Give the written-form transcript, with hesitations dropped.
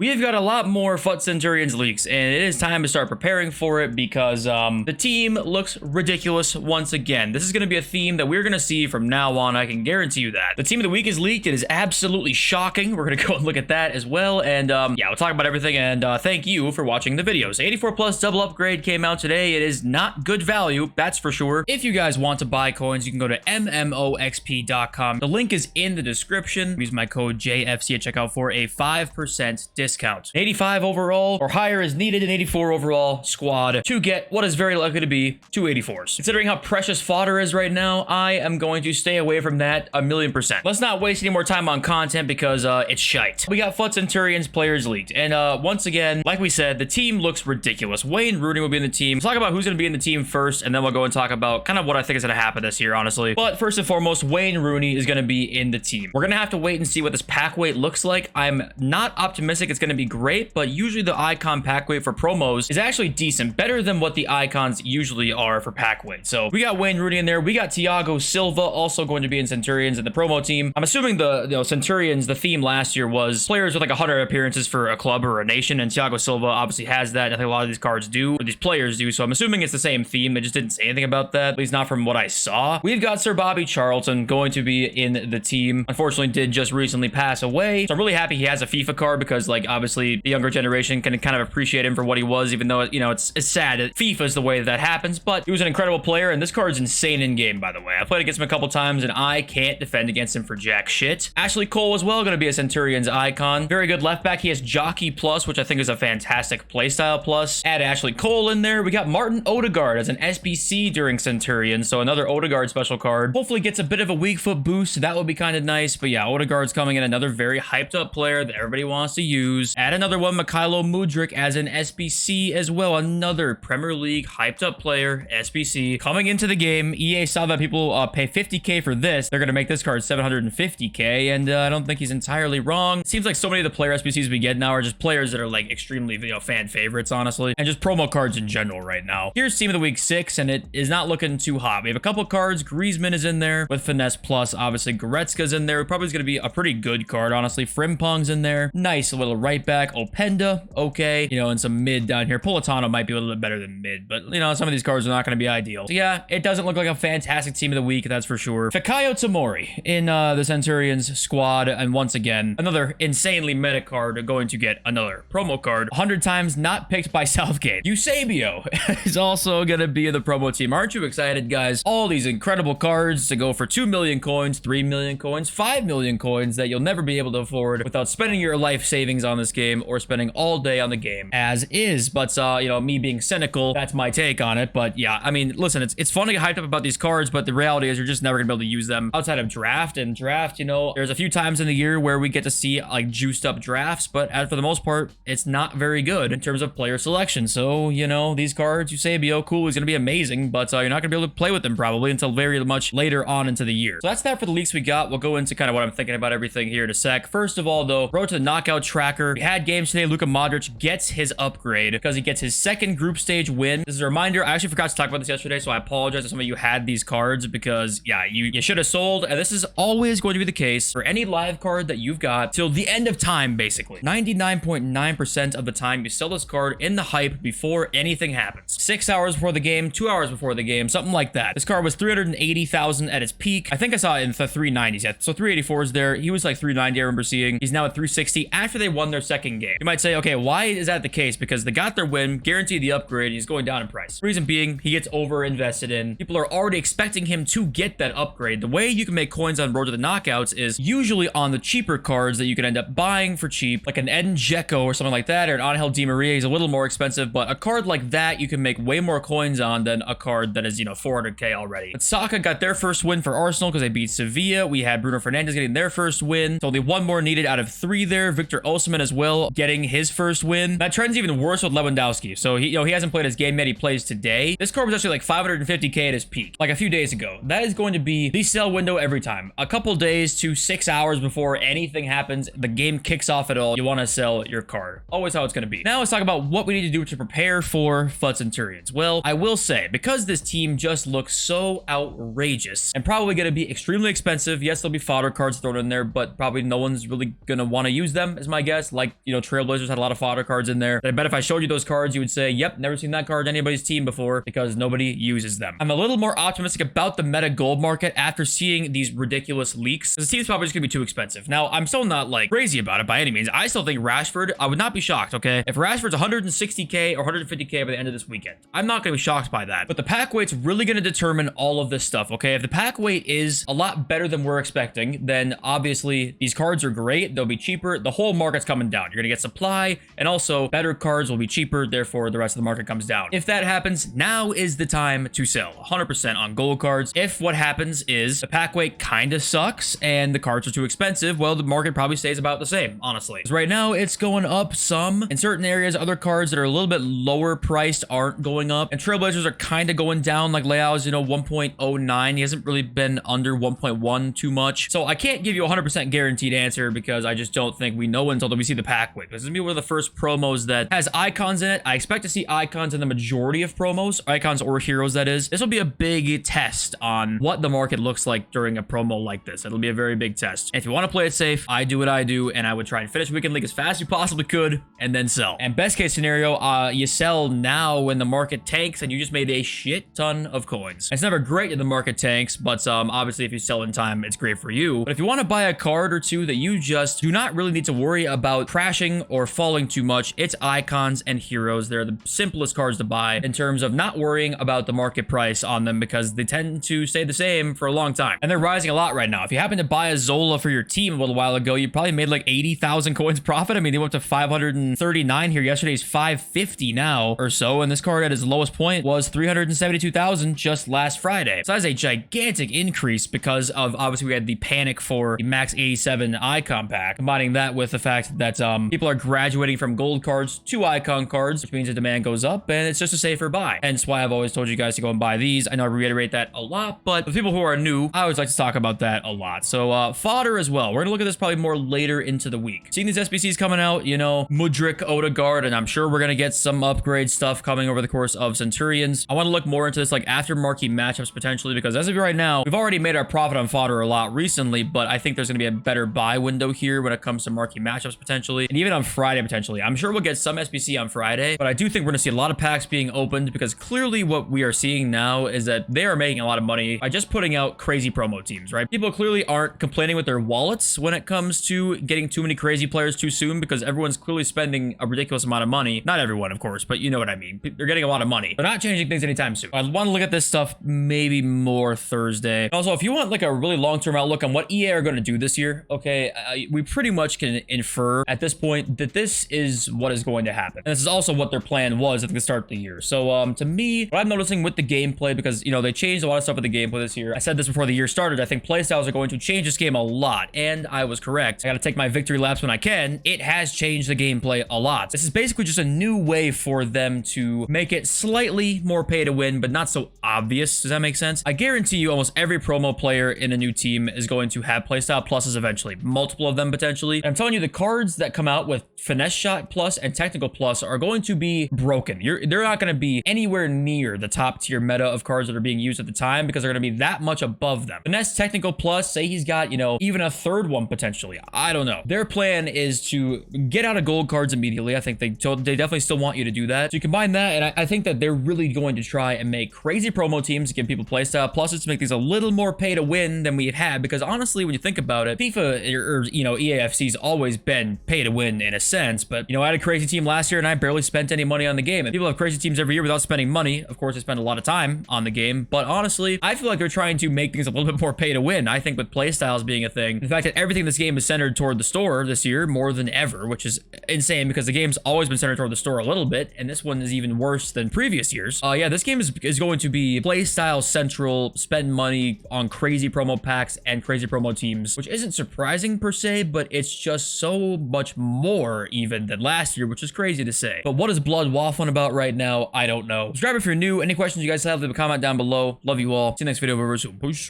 We've got a lot more FUT Centurions leaks, and it is time to start preparing for it because the team looks ridiculous once again. This is going to be a theme that we're going to see from now on. I can guarantee you that. The team of the week is leaked. It is absolutely shocking. We're going to go and look at that as well. And yeah, we'll talk about everything. And thank you for watching the videos. 84 plus double upgrade came out today. It is not good value, that's for sure. If you guys want to buy coins, you can go to mmoxp.com. The link is in the description. Use my code JFC at checkout for a 5% discount. 85 overall or higher is needed in 84 overall squad to get what is very likely to be 284s. Considering how precious fodder is right now, I am going to stay away from that 1,000,000%. Let's not waste any more time on content because it's shite. We got FUT Centurions players leaked, and once again, like we said, the team looks ridiculous. Wayne Rooney will be in the team. We'll talk about who's going to be in the team first, and then we'll go and talk about kind of what I think is going to happen this year, honestly. But first and foremost, Wayne Rooney is going to be in the team. We're going to have to wait and see what this pack weight looks like. I'm not optimistic it's going to be great, but usually the icon pack weight for promos is actually decent, better than what the icons usually are for pack weight. So we got Wayne Rooney in there. We got Thiago Silva also going to be in Centurions in the promo team. I'm assuming the Centurions, the theme last year was players with like 100 appearances for a club or a nation, and Thiago Silva obviously has that. I think a lot of these cards do, or these players do. So I'm assuming it's the same theme. They just didn't say anything about that, at least not from what I saw. We've got Sir Bobby Charlton going to be in the team. Unfortunately, did just recently pass away. So I'm really happy he has a FIFA card because, like, obviously the younger generation can kind of appreciate him for what he was, even though, you know, it's sad that FIFA is the way that happens, but he was an incredible player, and this card's insane in game, by the way. I played against him a couple times, and I can't defend against him for jack shit. Ashley Cole as well, going to be a Centurions icon. Very good left back. He has Jockey Plus, which I think is a fantastic playstyle plus. Add Ashley Cole in there. We got Martin Odegaard as an SBC during Centurions, so another Odegaard special card. Hopefully gets a bit of a weak foot boost. That would be kind of nice, but yeah, Odegaard's coming in, another very hyped up player that everybody wants to use. Add another one, Mykhailo Mudryk as an SBC as well, another Premier League hyped up player, SBC, coming into the game. EA saw that people pay 50k for this. They're going to make this card 750k, and I don't think he's entirely wrong. It seems like so many of the player SBCs we get now are just players that are like extremely, you know, fan favorites, honestly, and just promo cards in general right now. Here's Team of the Week 6, and it is not looking too hot. We have a couple cards. Griezmann is in there with Finesse Plus. Obviously, Goretzka's in there. Probably is going to be a pretty good card, honestly. Frimpong's in there. Nice little right back. Openda, okay. You know, and some mid down here. Politano might be a little bit better than mid, but, you know, some of these cards are not going to be ideal. So, yeah, it doesn't look like a fantastic Team of the Week, that's for sure. Fikayo Tomori in the Centurions squad, and once again, another insanely meta card going to get another promo card. 100 times not picked by Southgate. Eusebio is also going to be in the promo team. Aren't you excited, guys? All these incredible cards to go for 2 million coins, 3 million coins, 5 million coins that you'll never be able to afford without spending your life savings on this game or spending all day on the game as is. But, you know, me being cynical, that's my take on it. But yeah, I mean, listen, it's fun to get hyped up about these cards, but the reality is you're just never gonna be able to use them outside of draft. And draft, you know, there's a few times in the year where we get to see like juiced up drafts, but for the most part, it's not very good in terms of player selection. So, you know, these cards, Eusebio, cool, he's gonna be amazing, but you're not gonna be able to play with them probably until very much later on into the year. So that's that for the leaks we got. We'll go into kind of what I'm thinking about everything here in a sec. First of all, though, road to the knockout tracker. We had games today. Luka Modric gets his upgrade because he gets his second group stage win. This is a reminder. I actually forgot to talk about this yesterday, so I apologize if some of you had these cards because, yeah, you should have sold. And this is always going to be the case for any live card that you've got till the end of time, basically. 99.9% of the time, you sell this card in the hype before anything happens. 6 hours before the game, 2 hours before the game, something like that. This card was 380,000 at its peak. I think I saw it in the 390s. Yeah, so 384 is there. He was like 390, I remember seeing. He's now at 360 after they won their second game. You might say, okay, why is that the case? Because they got their win, guaranteed the upgrade, and he's going down in price. Reason being, he gets over invested in. People are already expecting him to get that upgrade. The way you can make coins on Road to the Knockouts is usually on the cheaper cards that you can end up buying for cheap, like an Edin Dzeko or something like that, or an Angel Di Maria. He's a little more expensive, but a card like that you can make way more coins on than a card that is, you know, 400k already. But Saka got their first win for Arsenal because they beat Sevilla. We had Bruno Fernandes getting their first win. So only one more needed out of 3 there. Victor Osimhen as well getting his first win. That trend's even worse with Lewandowski. So he, you know, he hasn't played his game yet. He plays today. This card was actually like 550k at his peak, like a few days ago. That is going to be the sell window every time. A couple days to 6 hours before anything happens, the game kicks off at all, you want to sell your card. Always how it's going to be. Now let's talk about what we need to do to prepare for FUT Centurions. Well, I will say, because this team just looks so outrageous and probably going to be extremely expensive. Yes, there'll be fodder cards thrown in there, but probably no one's really going to want to use them, is my guess. packs, like, you know, Trailblazers had a lot of fodder cards in there. I bet if I showed you those cards, you would say, yep, never seen that card in anybody's team before, because nobody uses them. I'm a little more optimistic about the meta gold market after seeing these ridiculous leaks. The team's probably just gonna be too expensive. Now, I'm still not like crazy about it by any means. I still think Rashford, I would not be shocked, okay? If Rashford's 160k or 150k by the end of this weekend, I'm not gonna be shocked by that. But the pack weight's really gonna determine all of this stuff, okay? If the pack weight is a lot better than we're expecting, then obviously these cards are great. They'll be cheaper. The whole market's coming down. You're gonna get supply, and also better cards will be cheaper. Therefore, the rest of the market comes down. If that happens, now is the time to sell 100% on gold cards. If what happens is the pack weight kind of sucks and the cards are too expensive, well, the market probably stays about the same, honestly. Because right now it's going up some in certain areas. Other cards that are a little bit lower priced aren't going up, and Trailblazers are kind of going down. Like Leao's, you know, 1.09. He hasn't really been under 1.1 too much. So I can't give you a 100% guaranteed answer because I just don't think we know until we see the pack weight. This is gonna be one of the first promos that has icons in it. I expect to see icons in the majority of promos, icons or heroes, that is. This will be a big test on what the market looks like during a promo like this. It'll be a very big test. And if you want to play it safe, I do what I do, and I would try and finish Weekend League as fast as you possibly could and then sell. And best case scenario, you sell now when the market tanks and you just made a shit ton of coins. It's never great if the market tanks, but obviously if you sell in time, it's great for you. But if you want to buy a card or two that you just do not really need to worry about crashing or falling too much, it's icons and heroes. They're the simplest cards to buy in terms of not worrying about the market price on them, because they tend to stay the same for a long time. And they're rising a lot right now. If you happen to buy a Zola for your team a little while ago, you probably made like 80,000 coins profit. I mean, they went to 539 here. Yesterday's 550 now or so. And this card at its lowest point was 372,000 just last Friday. So that's a gigantic increase because of, obviously, we had the panic for the max 87 icon pack. Combining that with the fact that people are graduating from gold cards to icon cards, which means the demand goes up and it's just a safer buy. Hence why I've always told you guys to go and buy these. I know I reiterate that a lot, but for people who are new, I always like to talk about that a lot. So fodder as well. We're gonna look at this probably more later into the week. Seeing these SBCs coming out, you know, Mudryk, Odegaard, and I'm sure we're gonna get some upgrade stuff coming over the course of Centurions. I want to look more into this like after marquee matchups potentially, because as of right now, we've already made our profit on fodder a lot recently, but I think there's gonna be a better buy window here when it comes to marquee matchups potentially, and even on Friday potentially. I'm sure we'll get some SBC on Friday, but I do think we're gonna see a lot of packs being opened, because clearly what we are seeing now is that they are making a lot of money by just putting out crazy promo teams, right? People clearly aren't complaining with their wallets when it comes to getting too many crazy players too soon, because everyone's clearly spending a ridiculous amount of money. Not everyone, of course, but you know what I mean. They're getting a lot of money. They're not changing things anytime soon. I want to look at this stuff maybe more Thursday. Also, if you want like a really long-term outlook on what EA are going to do this year, okay, we pretty much can infer at this point that this is what is going to happen. And this is also what their plan was at the start of the year. So to me, what I'm noticing with the gameplay, because, you know, they changed a lot of stuff with the gameplay this year. I said this before the year started. I think playstyles are going to change this game a lot, and I was correct. I got to take my victory laps when I can. It has changed the gameplay a lot. This is basically just a new way for them to make it slightly more pay to win, but not so obvious. Does that make sense? I guarantee you almost every promo player in a new team is going to have playstyle pluses eventually, multiple of them potentially. And I'm telling you, the cards that come out with finesse shot plus and technical plus are going to be broken. They're not going to be anywhere near the top tier meta of cards that are being used at the time, because they're going to be that much above them. Finesse technical plus, say he's got, you know, even a third one potentially. I don't know. Their plan is to get out of gold cards immediately. I think they definitely still want you to do that. So you combine that, and I think that they're really going to try and make crazy promo teams to give people playstyle pluses to make these a little more pay to win than we've had, because honestly, when you think about it, FIFA or you know, eafc's always been pay to win in a sense. But you know, I had a crazy team last year and I barely spent any money on the game, and people have crazy teams every year without spending money. Of course, they spend a lot of time on the game, but honestly, I feel like they're trying to make things a little bit more pay to win. I think with playstyles being a thing, the fact that everything in this game is centered toward the store this year more than ever, which is insane because the game's always been centered toward the store a little bit, and this one is even worse than previous years. Yeah, this game is going to be playstyle central, spend money on crazy promo packs and crazy promo teams, which isn't surprising per se, but it's just so much more even than last year, which is crazy to say. But what is Blood waffling about right now? I don't know. Subscribe if you're new. Any questions you guys have, leave a comment down below. Love you all. See you next video. Over soon. Peace.